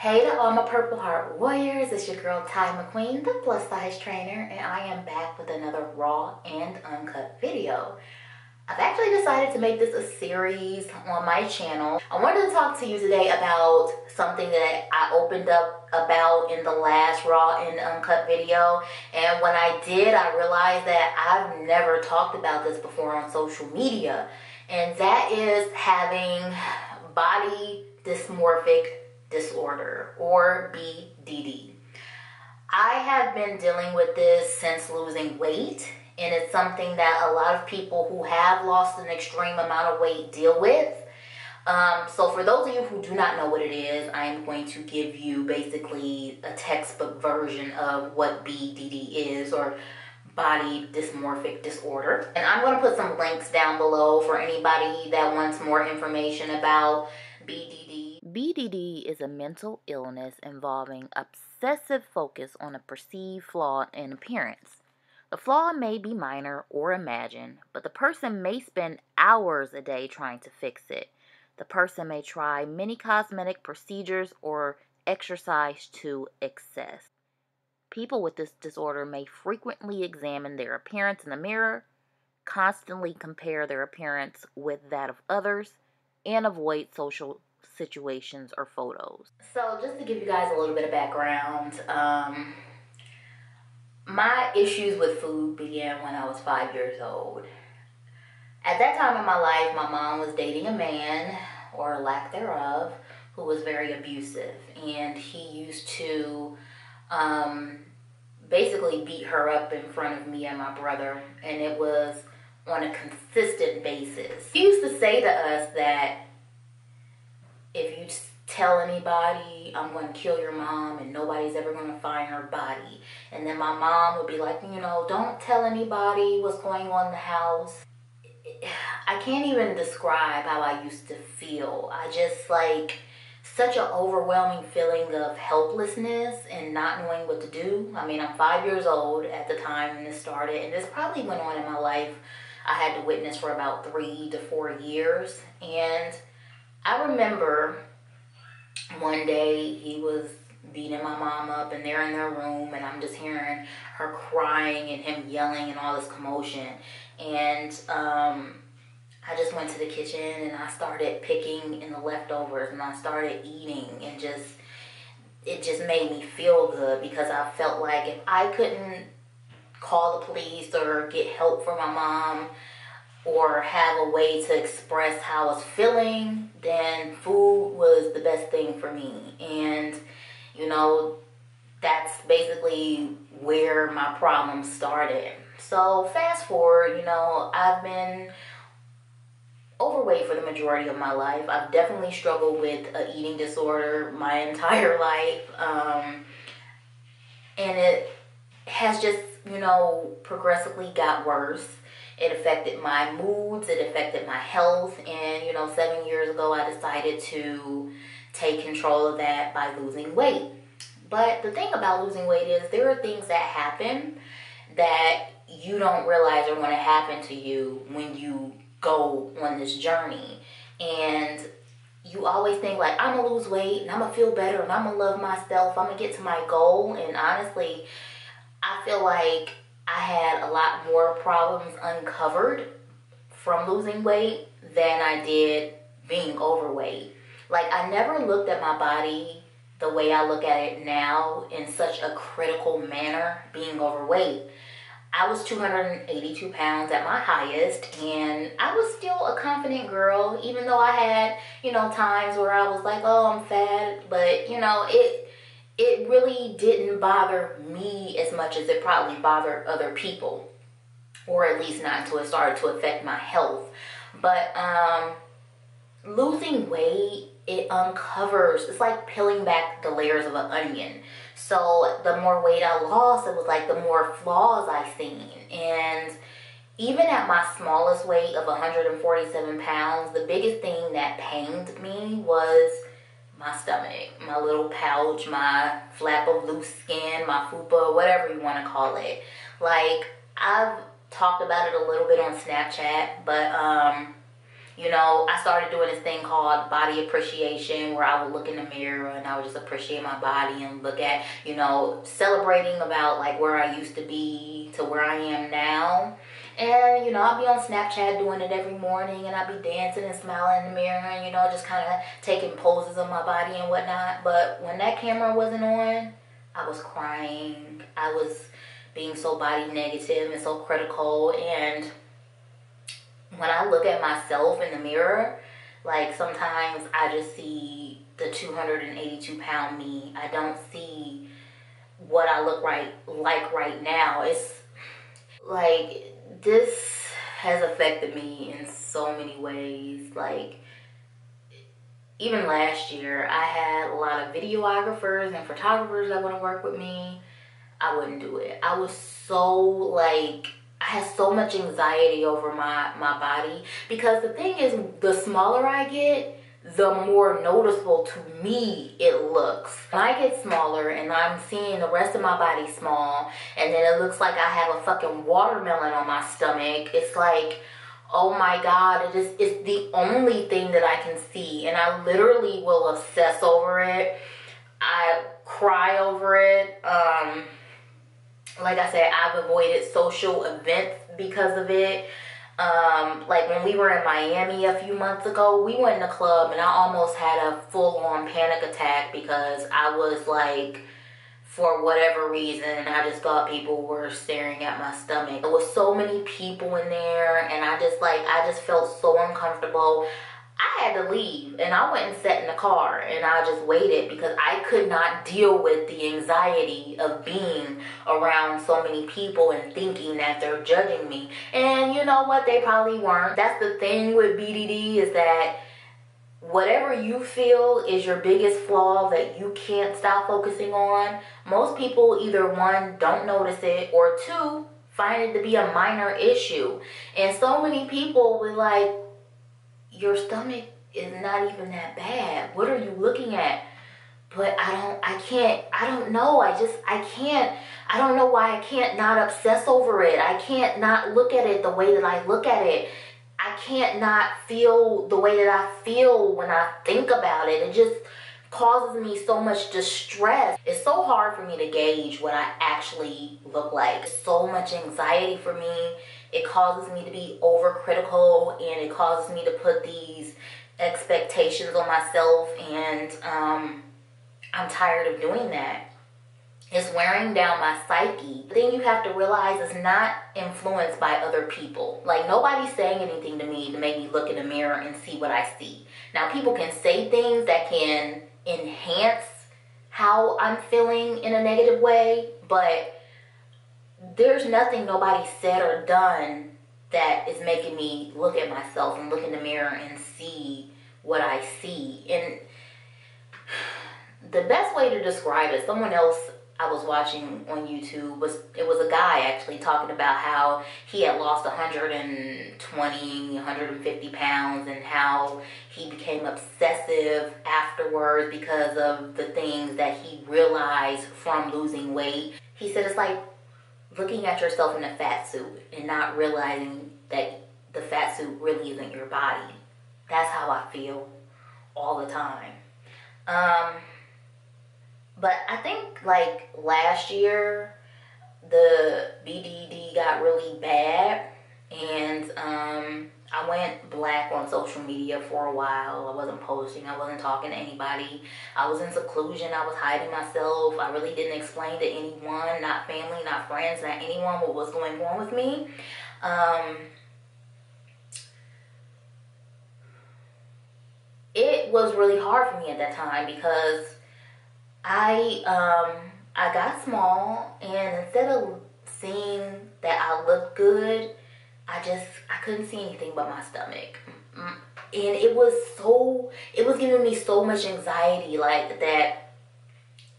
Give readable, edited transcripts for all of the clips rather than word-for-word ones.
Hey to all my Purple Heart Warriors, it's your girl Tai McQueen, the plus size trainer, and I am back with another raw and uncut video. I've actually decided to make this a series on my channel. I wanted to talk to you today about something that I opened up about in the last raw and uncut video. And when I did, I realized that I've never talked about this before on social media. And that is having body dysmorphic disorder, or BDD. I have been dealing with this since losing weight, and it's something that a lot of people who have lost an extreme amount of weight deal with. So for those of you who do not know what it is, I am going to give you basically a textbook version of what BDD is, or body dysmorphic disorder. And I'm going to put some links down below for anybody that wants more information about BDD. BDD is a mental illness involving obsessive focus on a perceived flaw in appearance. The flaw may be minor or imagined, but the person may spend hours a day trying to fix it. The person may try many cosmetic procedures or exercise to excess. People with this disorder may frequently examine their appearance in the mirror, constantly compare their appearance with that of others, and avoid social situations or photos. So just to give you guys a little bit of background, my issues with food began when I was 5 years old. At that time in my life, my mom was dating a man, or lack thereof, who was very abusive, and he used to basically beat her up in front of me and my brother, and it was on a consistent basis. He used to say to us that if you tell anybody, I'm going to kill your mom and nobody's ever going to find her body. And then my mom would be like, you know, don't tell anybody what's going on in the house. I can't even describe how I used to feel. I just like such an overwhelming feeling of helplessness and not knowing what to do. I mean, I'm 5 years old at the time when this started, and this probably went on in my life. I had to witness for about 3 to 4 years. And I remember one day he was beating my mom up, and they're in their room, and I'm just hearing her crying and him yelling and all this commotion. And I just went to the kitchen and I started picking in the leftovers, and I started eating, and it just made me feel good, because I felt like if I couldn't call the police or get help for my mom or have a way to express how I was feeling, then food was the best thing for me. And, you know, that's basically where my problem started. So fast forward, you know, I've been overweight for the majority of my life. I've definitely struggled with an eating disorder my entire life. And it has just, you know, progressively got worse. It affected my moods, it affected my health, and, you know, 7 years ago I decided to take control of that by losing weight. But the thing about losing weight is there are things that happen that you don't realize are going to happen to you when you go on this journey. And you always think like, I'm going to lose weight and I'm going to feel better and I'm going to love myself, I'm going to get to my goal. And honestly, I feel like I had a lot more problems uncovered from losing weight than I did being overweight. Like, I never looked at my body the way I look at it now in such a critical manner, being overweight. I was 282 pounds at my highest, and I was still a confident girl, even though I had, you know, times where I was like, oh, I'm fat, but, you know, it really didn't bother me as much as it probably bothered other people, or at least not until it started to affect my health. But losing weight, it uncovers, it's like peeling back the layers of an onion. So the more weight I lost, it was like the more flaws I seen. And even at my smallest weight of 147 pounds, the biggest thing that pained me was my stomach, my little pouch, my flap of loose skin, my fupa, whatever you want to call it. Like, I've talked about it a little bit on Snapchat, but You know, I started doing this thing called body appreciation, where I would look in the mirror and I would just appreciate my body and look at, you know, celebrating about like where I used to be to where I am now. And, you know, I'll be on Snapchat doing it every morning, and I'll be dancing and smiling in the mirror and, you know, just kind of taking poses of my body and whatnot. But when that camera wasn't on, I was crying. I was being so body negative and so critical. And when I look at myself in the mirror, like sometimes I just see the 282-pound me. I don't see what I look like right now. It's like, this has affected me in so many ways. Like, even last year, I had a lot of videographers and photographers that want to work with me. I wouldn't do it. I was so, like, I had so much anxiety over my body. Because the thing is, the smaller I get, the more noticeable to me it looks. When I get smaller and I'm seeing the rest of my body small, and then it looks like I have a fucking watermelon on my stomach, it's like, oh my God, it's the only thing that I can see. And I literally will obsess over it. I cry over it. Like I said, I've avoided social events because of it. Like when we were in Miami a few months ago, we went in a club and I almost had a full-on panic attack because I was like, for whatever reason, I just thought people were staring at my stomach. There was so many people in there, and I just felt so uncomfortable. I had to leave, and I went and sat in the car, and I just waited because I could not deal with the anxiety of being around so many people and thinking that they're judging me. And you know what? They probably weren't. That's the thing with BDD, is that whatever you feel is your biggest flaw that you can't stop focusing on, most people either one, don't notice it, or two, find it to be a minor issue. And so many people were like, your stomach is not even that bad. What are you looking at? But I don't know. I don't know why I can't not obsess over it. I can't not look at it the way that I look at it. I can't not feel the way that I feel when I think about it. It just causes me so much distress. It's so hard for me to gauge what I actually look like. It's so much anxiety for me. It causes me to be overcritical, and it causes me to put these expectations on myself, and I'm tired of doing that. It's wearing down my psyche. The thing you have to realize is not influenced by other people. Like, nobody's saying anything to me to make me look in the mirror and see what I see. Now, people can say things that can enhance how I'm feeling in a negative way, but there's nothing nobody said or done that is making me look at myself and look in the mirror and see what I see. And the best way to describe it, someone else I was watching on YouTube, was a guy actually talking about how he had lost 120, 150 pounds, and how he became obsessive afterwards because of the things that he realized from losing weight. He said it's like looking at yourself in a fat suit and not realizing that the fat suit really isn't your body. That's how I feel all the time. But I think like last year, the BDD got really bad, and I went black on social media for a while. I wasn't posting, I wasn't talking to anybody. I was in seclusion, I was hiding myself. I really didn't explain to anyone, not family, not friends, not anyone, what was going on with me. It was really hard for me at that time because I got small, and instead of seeing that I looked good, I couldn't see anything but my stomach. And it was giving me so much anxiety, like that.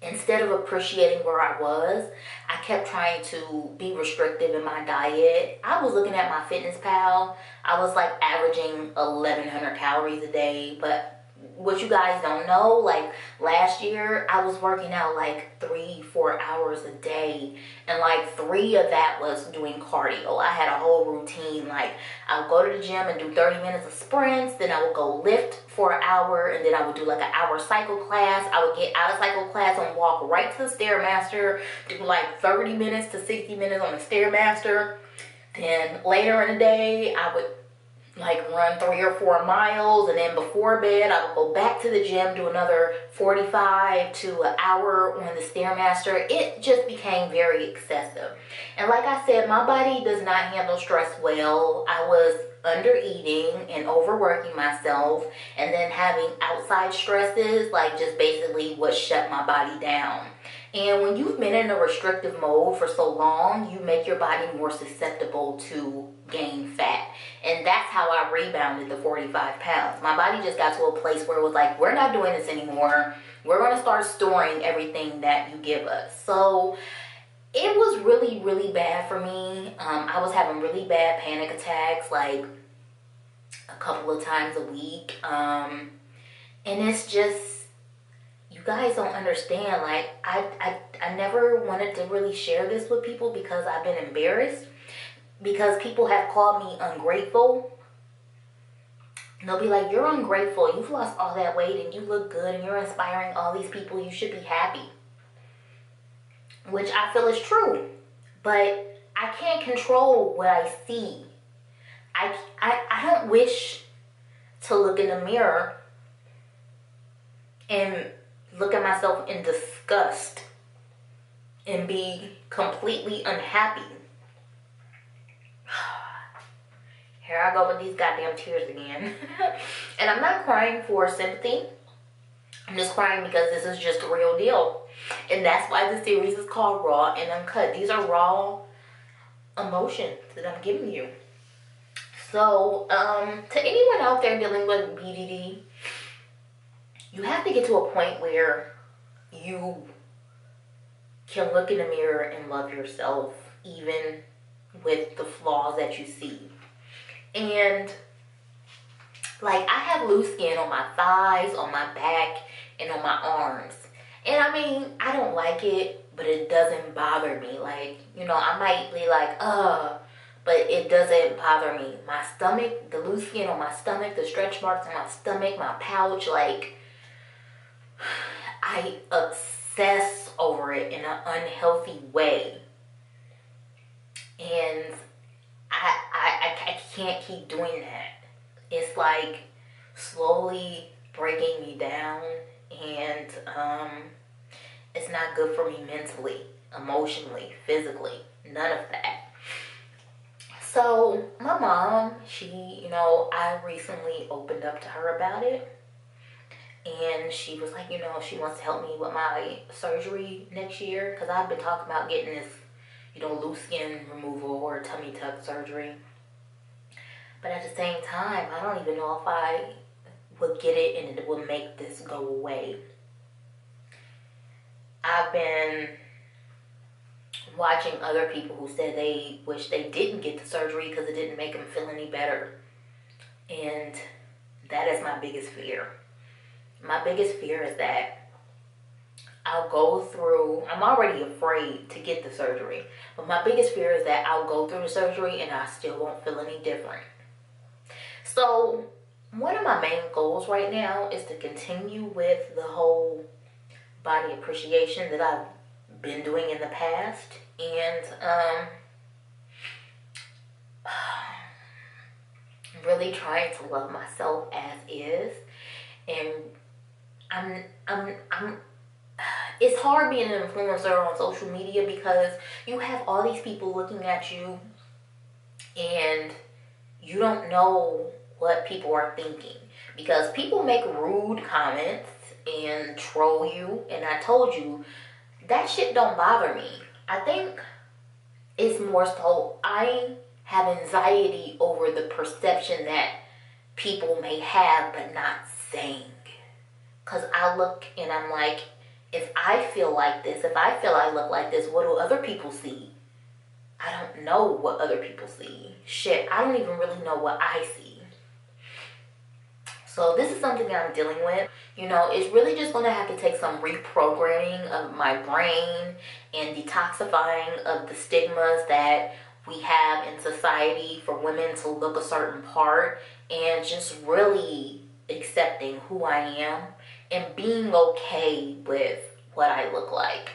Instead of appreciating where I was, I kept trying to be restrictive in my diet. I was looking at my Fitness Pal. I was like averaging 1,100 calories a day, but what you guys don't know, like last year I was working out like 3-4 hours a day, and like 3 of that was doing cardio. I had a whole routine. Like I would go to the gym and do 30 minutes of sprints, then I would go lift for an hour, and then I would do like an hour cycle class. I would get out of cycle class and walk right to the Stairmaster, do like 30 minutes to 60 minutes on the Stairmaster. Then later in the day I would like run 3 or 4 miles, and then before bed I would go back to the gym, do another 45 to an hour on the Stairmaster. It just became very excessive. And like I said, my body does not handle stress well. I was under eating and overworking myself, and then having outside stresses, like just basically what shut my body down. And when you've been in a restrictive mode for so long, you make your body more susceptible to gain fat. And that's how I rebounded the 45 pounds. My body just got to a place where it was like, we're not doing this anymore. We're going to start storing everything that you give us. So it was really, really bad for me. I was having really bad panic attacks, like a couple of times a week. And it's just, you guys don't understand. Like, I never wanted to really share this with people because I've been embarrassed. Because people have called me ungrateful. And they'll be like, you're ungrateful. You've lost all that weight and you look good and you're inspiring all these people. You should be happy. Which I feel is true. But I can't control what I see. I don't wish to look in the mirror and look at myself in disgust and be completely unhappy. Here I go with these goddamn tears again. And I'm not crying for sympathy. I'm just crying because this is just a real deal. And that's why the series is called Raw and Uncut. These are raw emotions that I'm giving you. So, to anyone out there dealing with BDD, you have to get to a point where you can look in the mirror and love yourself, even with the flaws that you see. And like, I have loose skin on my thighs, on my back, and on my arms. And I mean, I don't like it, but it doesn't bother me. Like, you know, I might be like, but it doesn't bother me. My stomach, the loose skin on my stomach, the stretch marks on my stomach, my pouch, like, I obsess over it in an unhealthy way. And I can't keep doing that. It's like slowly breaking me down, and it's not good for me mentally, emotionally, physically, none of that. So my mom, she, you know, I recently opened up to her about it, and she was like, you know, she wants to help me with my surgery next year, because I've been talking about getting this, you know, loose skin removal or tummy tuck surgery. But at the same time, I don't even know if I would get it and it would make this go away. I've been watching other people who said they wish they didn't get the surgery because it didn't make them feel any better. And that is my biggest fear. My biggest fear is that I'll go through, I'm already afraid to get the surgery, but my biggest fear is that I'll go through the surgery and I still won't feel any different. So one of my main goals right now is to continue with the whole body appreciation that I've been doing in the past, and really trying to love myself as is. And it's hard being an influencer on social media because you have all these people looking at you and you don't know what people are thinking, because people make rude comments and troll you. And I told you, that shit don't bother me. I think it's more so I have anxiety over the perception that people may have but not saying. Because I look and I'm like, if I feel like this, if I feel I look like this, what do other people see? I don't know what other people see. Shit, I don't even really know what I see. So this is something that I'm dealing with. You know, it's really just going to have to take some reprogramming of my brain and detoxifying of the stigmas that we have in society for women to look a certain part, and just really accepting who I am and being okay with what I look like.